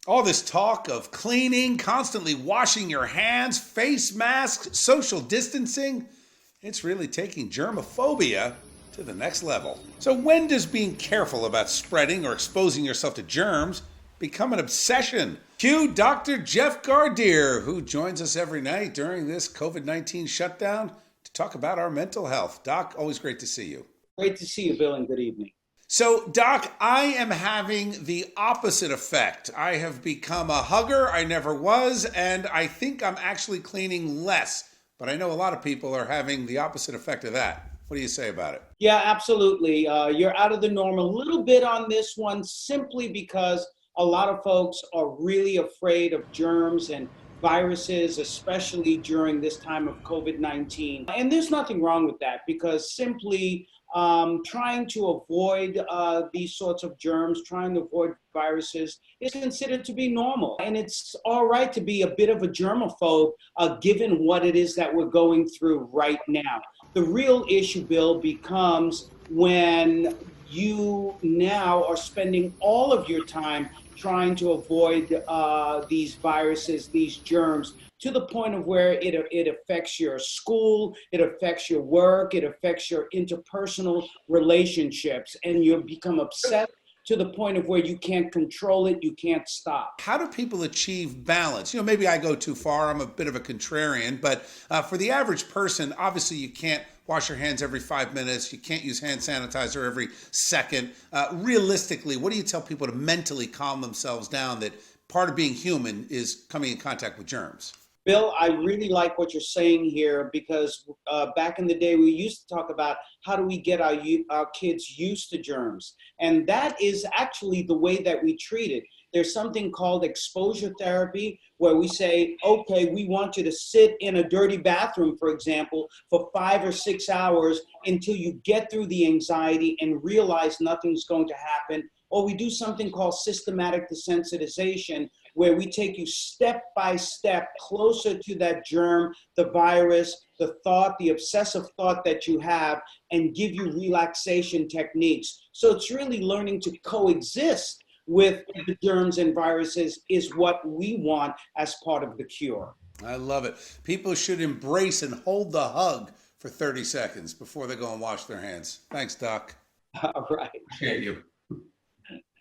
All this talk of cleaning, constantly washing your hands, face masks, social distancing, it's really taking germophobia to the next level. So when does being careful about spreading or exposing yourself to germs become an obsession? Cue Dr. Jeff Gardier, who joins us every night during this COVID-19 shutdown to talk about our mental health. Doc, always great to see you. Great to see you, Bill, and good evening. So, Doc, I am having the opposite effect. I have become a hugger. I never was, and I think I'm actually cleaning less. But I know a lot of people are having the opposite effect of that. What do you say about it? Yeah, absolutely. You're out of the norm a little bit on this one, simply because a lot of folks are really afraid of germs and viruses, especially during this time of COVID-19. And there's nothing wrong with that, because simply trying to avoid these sorts of germs, trying to avoid viruses is considered to be normal. And it's all right to be a bit of a germaphobe given what it is that we're going through right now. The real issue, Bill, becomes when you now are spending all of your time trying to avoid these viruses, these germs, to the point of where it affects your school, it affects your work, it affects your interpersonal relationships, and you become obsessed to the point of where you can't control it, you can't stop. How do people achieve balance? Maybe I go too far. I'm a bit of a contrarian, but for the average person, obviously you can't wash your hands every 5 minutes. You can't use hand sanitizer every second. Realistically, what do you tell people to mentally calm themselves down, that part of being human is coming in contact with germs? Bill, I really like what you're saying here, because back in the day, we used to talk about how do we get our kids used to germs. And that is actually the way that we treat it. There's something called exposure therapy, where we say, okay, we want you to sit in a dirty bathroom, for example, for 5 or 6 hours until you get through the anxiety and realize nothing's going to happen. Or we do something called systematic desensitization, where we take you step by step closer to that germ, the virus, the thought, the obsessive thought that you have, and give you relaxation techniques. So it's really learning to coexist with the germs and viruses is what we want as part of the cure. I love it. People should embrace and hold the hug for 30 seconds before they go and wash their hands. Thanks, Doc. All right. Appreciate you.